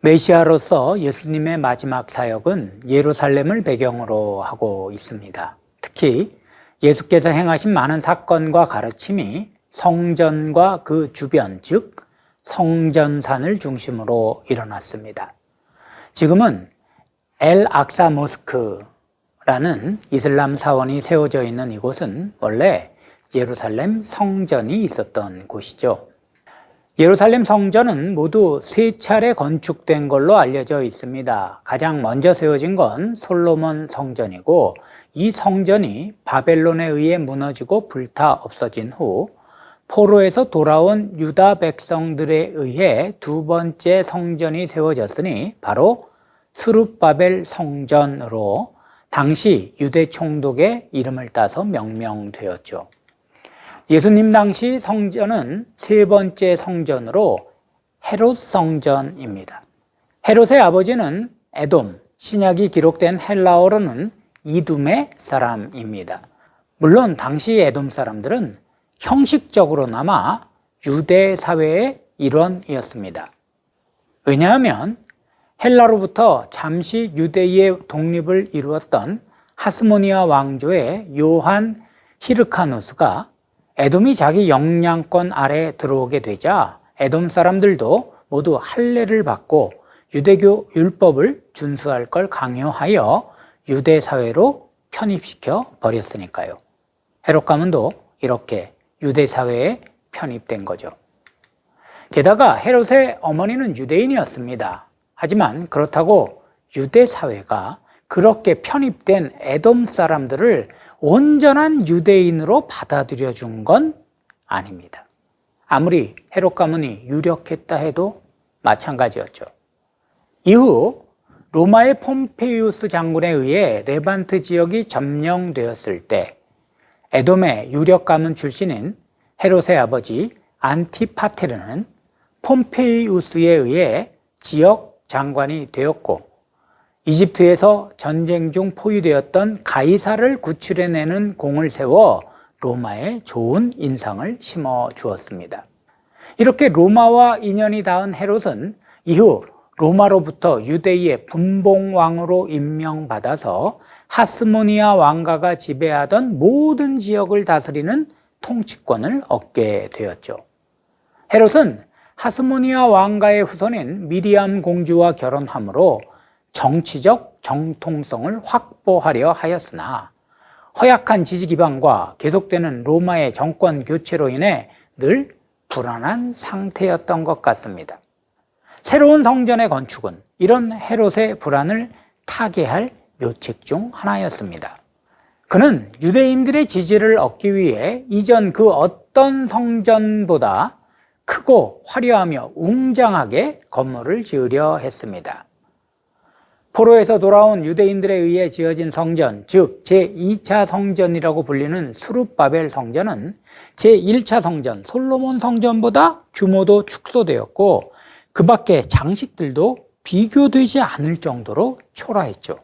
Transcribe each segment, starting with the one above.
메시아로서 예수님의 마지막 사역은 예루살렘을 배경으로 하고 있습니다. 특히 예수께서 행하신 많은 사건과 가르침이 성전과 그 주변, 즉 성전산을 중심으로 일어났습니다. 지금은 엘 악사 모스크라는 이슬람 사원이 세워져 있는 이곳은 원래 예루살렘 성전이 있었던 곳이죠. 예루살렘 성전은 모두 3차례 건축된 걸로 알려져 있습니다. 가장 먼저 세워진 건 솔로몬 성전이고, 이 성전이 바벨론에 의해 무너지고 불타 없어진 후 포로에서 돌아온 유다 백성들에 의해 두 번째 성전이 세워졌으니 바로 스룹바벨 성전으로 당시 유대 총독의 이름을 따서 명명되었죠. 예수님 당시 성전은 세 번째 성전으로 헤롯 성전입니다. 헤롯의 아버지는 에돔, 신약이 기록된 헬라어로는 이둠의 사람입니다. 물론 당시 에돔 사람들은 형식적으로나마 유대 사회의 일원이었습니다. 왜냐하면 헬라로부터 잠시 유대의 독립을 이루었던 하스모니아 왕조의 요한 히르카누스가 에돔이 자기 영향권 아래 들어오게 되자 에돔 사람들도 모두 할례를 받고 유대교 율법을 준수할 걸 강요하여 유대 사회로 편입시켜 버렸으니까요. 헤롯 가문도 이렇게 유대 사회에 편입된 거죠. 게다가 헤롯의 어머니는 유대인이었습니다. 하지만 그렇다고 유대 사회가 그렇게 편입된 에돔 사람들을 온전한 유대인으로 받아들여 준 건 아닙니다. 아무리 헤롯 가문이 유력했다 해도 마찬가지였죠. 이후 로마의 폼페이우스 장군에 의해 레반트 지역이 점령되었을 때 에돔의 유력 가문 출신인 헤롯의 아버지 안티파테르는 폼페이우스에 의해 지역 장관이 되었고, 이집트에서 전쟁 중 포위되었던 가이사를 구출해내는 공을 세워 로마에 좋은 인상을 심어 주었습니다. 이렇게 로마와 인연이 닿은 헤롯은 이후 로마로부터 유대의 분봉왕으로 임명받아서 하스모니아 왕가가 지배하던 모든 지역을 다스리는 통치권을 얻게 되었죠. 헤롯은 하스모니아 왕가의 후손인 미리암 공주와 결혼함으로 정치적 정통성을 확보하려 하였으나 허약한 지지 기반과 계속되는 로마의 정권 교체로 인해 늘 불안한 상태였던 것 같습니다. 새로운 성전의 건축은 이런 헤롯의 불안을 타개할 묘책 중 하나였습니다. 그는 유대인들의 지지를 얻기 위해 이전 그 어떤 성전보다 크고 화려하며 웅장하게 건물을 지으려 했습니다. 포로에서 돌아온 유대인들에 의해 지어진 성전, 즉 제2차 성전이라고 불리는 스룹바벨 성전은 제1차 성전 솔로몬 성전보다 규모도 축소되었고, 그 밖에 장식들도 비교되지 않을 정도로 초라했죠.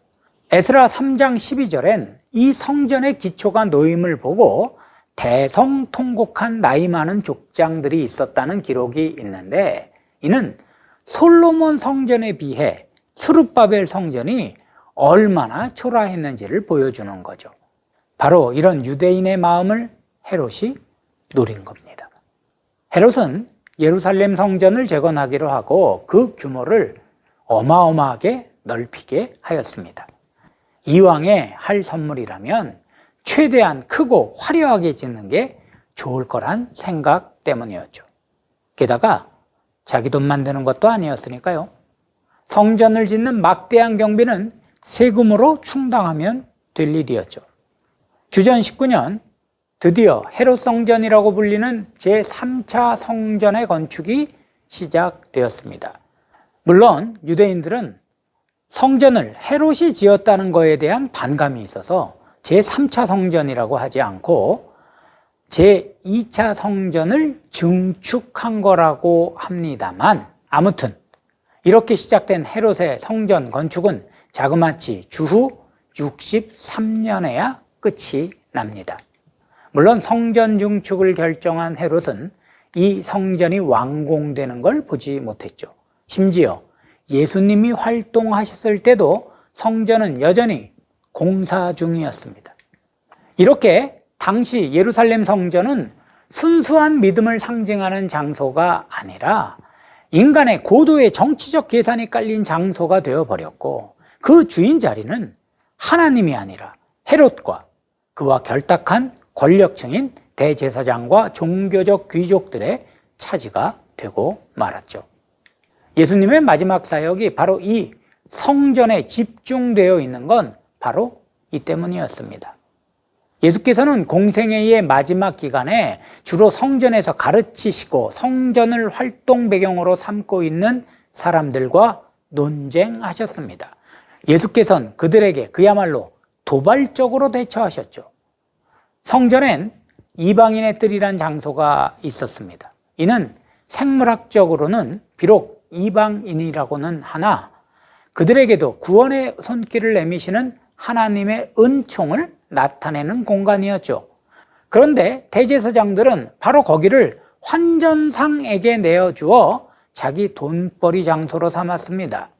에스라 3장 12절엔 이 성전의 기초가 놓임을 보고 대성통곡한 나이 많은 족장들이 있었다는 기록이 있는데, 이는 솔로몬 성전에 비해 스룹바벨 성전이 얼마나 초라했는지를 보여주는 거죠. 바로 이런 유대인의 마음을 헤롯이 노린 겁니다. 헤롯은 예루살렘 성전을 재건하기로 하고 그 규모를 어마어마하게 넓히게 하였습니다. 이왕에 할 선물이라면 최대한 크고 화려하게 짓는 게 좋을 거란 생각 때문이었죠. 게다가 자기 돈만 드는 것도 아니었으니까요. 성전을 짓는 막대한 경비는 세금으로 충당하면 될 일이었죠. 주전 19년 드디어 헤롯 성전이라고 불리는 제3차 성전의 건축이 시작되었습니다. 물론 유대인들은 성전을 헤롯이 지었다는 것에 대한 반감이 있어서 제3차 성전이라고 하지 않고 제2차 성전을 증축한 거라고 합니다만, 아무튼 이렇게 시작된 헤롯의 성전 건축은 자그마치 주후 63년에야 끝이 납니다. 물론 성전 증축을 결정한 헤롯은 이 성전이 완공되는 걸 보지 못했죠. 심지어 예수님이 활동하셨을 때도 성전은 여전히 공사 중이었습니다. 이렇게 당시 예루살렘 성전은 순수한 믿음을 상징하는 장소가 아니라 인간의 고도의 정치적 계산이 깔린 장소가 되어버렸고, 그 주인 자리는 하나님이 아니라 헤롯과 그와 결탁한 권력층인 대제사장과 종교적 귀족들의 차지가 되고 말았죠. 예수님의 마지막 사역이 바로 이 성전에 집중되어 있는 건 바로 이 때문이었습니다. 예수께서는 공생애의 마지막 기간에 주로 성전에서 가르치시고 성전을 활동 배경으로 삼고 있는 사람들과 논쟁하셨습니다. 예수께서는 그들에게 그야말로 도발적으로 대처하셨죠. 성전엔 이방인의 뜰이란 장소가 있었습니다. 이는 생물학적으로는 비록 이방인이라고는 하나 그들에게도 구원의 손길을 내미시는 하나님의 은총을 나타내는 공간이었죠. 그런데 대제사장들은 바로 거기를 환전상에게 내어주어 자기 돈벌이 장소로 삼았습니다.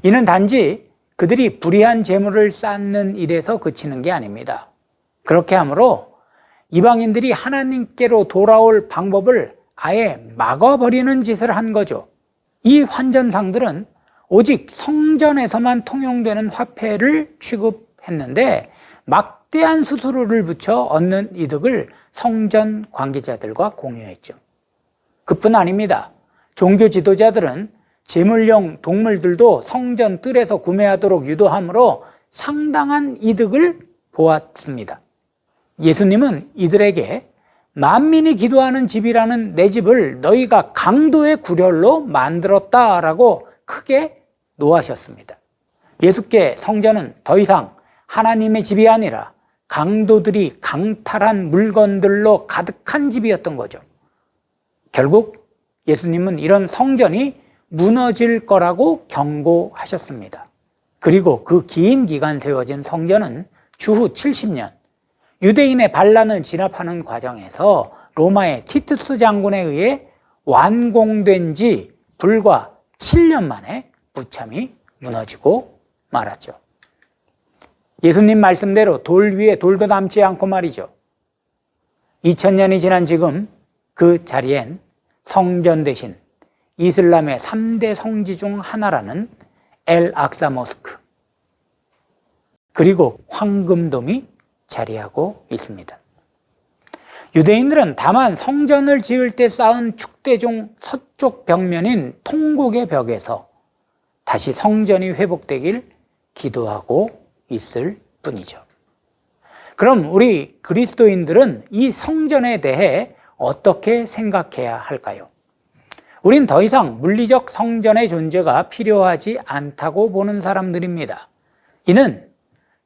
이는 단지 그들이 불의한 재물을 쌓는 일에서 그치는 게 아닙니다. 그렇게 하므로 이방인들이 하나님께로 돌아올 방법을 아예 막아버리는 짓을 한 거죠. 이 환전상들은 오직 성전에서만 통용되는 화폐를 취급했는데 막대한 수수료를 붙여 얻는 이득을 성전 관계자들과 공유했죠. 그뿐 아닙니다. 종교 지도자들은 제물용 동물들도 성전 뜰에서 구매하도록 유도하므로 상당한 이득을 보았습니다. 예수님은 이들에게 만민이 기도하는 집이라는 내 집을 너희가 강도의 구렬로 만들었다라고 크게 노하셨습니다. 예수께 성전은 더 이상 하나님의 집이 아니라 강도들이 강탈한 물건들로 가득한 집이었던 거죠. 결국 예수님은 이런 성전이 무너질 거라고 경고하셨습니다. 그리고 그 긴 기간 세워진 성전은 주후 70년 유대인의 반란을 진압하는 과정에서 로마의 티투스 장군에 의해 완공된 지 불과 7년 만에 무참히 무너지고 말았죠. 예수님 말씀대로 돌 위에 돌도 남지 않고 말이죠. 2000년이 지난 지금 그 자리엔 성전 대신 이슬람의 3대 성지 중 하나라는 엘 악사 모스크 그리고 황금돔이 자리하고 있습니다. 유대인들은 다만 성전을 지을 때 쌓은 축대 중 서쪽 벽면인 통곡의 벽에서 다시 성전이 회복되길 기도하고 있을 뿐이죠. 그럼 우리 그리스도인들은 이 성전에 대해 어떻게 생각해야 할까요? 우린 더 이상 물리적 성전의 존재가 필요하지 않다고 보는 사람들입니다. 이는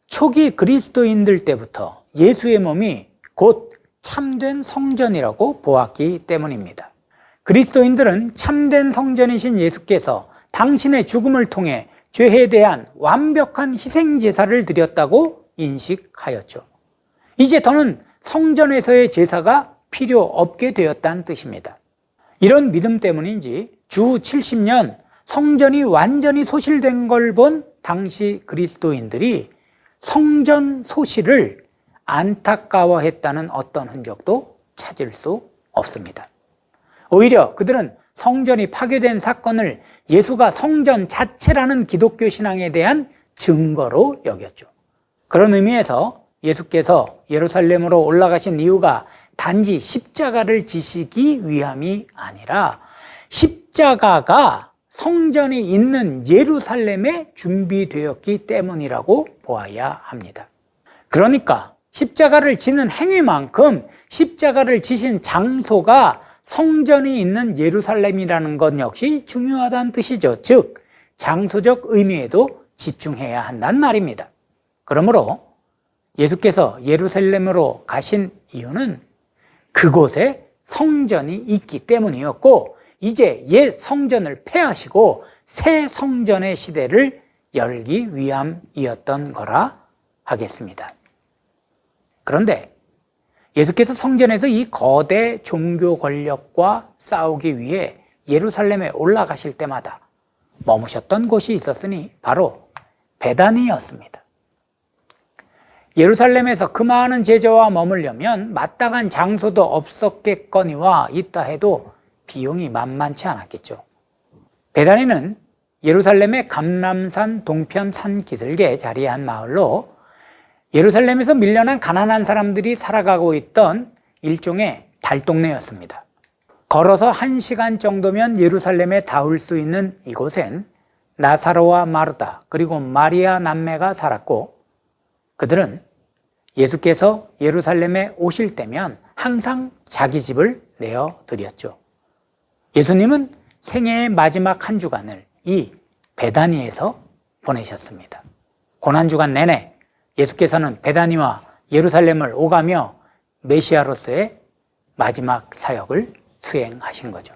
초기 그리스도인들 때부터 예수의 몸이 곧 참된 성전이라고 보았기 때문입니다. 그리스도인들은 참된 성전이신 예수께서 당신의 죽음을 통해 죄에 대한 완벽한 희생제사를 드렸다고 인식하였죠. 이제 더는 성전에서의 제사가 필요 없게 되었다는 뜻입니다. 이런 믿음 때문인지 주후 70년 성전이 완전히 소실된 걸 본 당시 그리스도인들이 성전 소실을 안타까워했다는 어떤 흔적도 찾을 수 없습니다. 오히려 그들은 성전이 파괴된 사건을 예수가 성전 자체라는 기독교 신앙에 대한 증거로 여겼죠. 그런 의미에서 예수께서 예루살렘으로 올라가신 이유가 단지 십자가를 지시기 위함이 아니라 십자가가 성전이 있는 예루살렘에 준비되었기 때문이라고 보아야 합니다. 그러니까 십자가를 지는 행위만큼 십자가를 지신 장소가 성전이 있는 예루살렘이라는 것 역시 중요하다는 뜻이죠. 즉 장소적 의미에도 집중해야 한다는 말입니다. 그러므로 예수께서 예루살렘으로 가신 이유는 그곳에 성전이 있기 때문이었고 이제 옛 성전을 폐하시고 새 성전의 시대를 열기 위함이었던 거라 하겠습니다. 그런데 예수께서 성전에서 이 거대 종교 권력과 싸우기 위해 예루살렘에 올라가실 때마다 머무셨던 곳이 있었으니 바로 베다니였습니다. 예루살렘에서 그 많은 제자와 머물려면 마땅한 장소도 없었겠거니와 있다 해도 비용이 만만치 않았겠죠. 베다니는 예루살렘의 감람산 동편 산기슭에 자리한 마을로 예루살렘에서 밀려난 가난한 사람들이 살아가고 있던 일종의 달동네였습니다. 걸어서 1시간 정도면 예루살렘에 닿을 수 있는 이곳엔 나사로와 마르다 그리고 마리아 남매가 살았고, 그들은 예수께서 예루살렘에 오실 때면 항상 자기 집을 내어드렸죠. 예수님은 생애의 마지막 한 주간을 이 베다니에서 보내셨습니다. 고난주간 내내 예수께서는 베다니와 예루살렘을 오가며 메시아로서의 마지막 사역을 수행하신 거죠.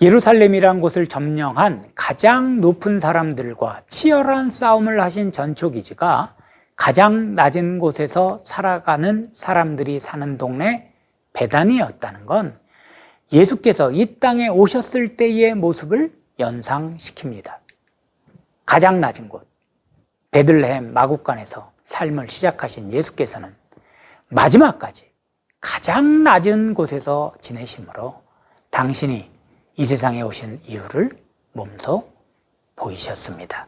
예루살렘이란 곳을 점령한 가장 높은 사람들과 치열한 싸움을 하신 전초기지가 가장 낮은 곳에서 살아가는 사람들이 사는 동네 베다니였다는 건 예수께서 이 땅에 오셨을 때의 모습을 연상시킵니다. 가장 낮은 곳, 베들레헴 마구간에서 삶을 시작하신 예수께서는 마지막까지 가장 낮은 곳에서 지내심으로 당신이 이 세상에 오신 이유를 몸소 보이셨습니다.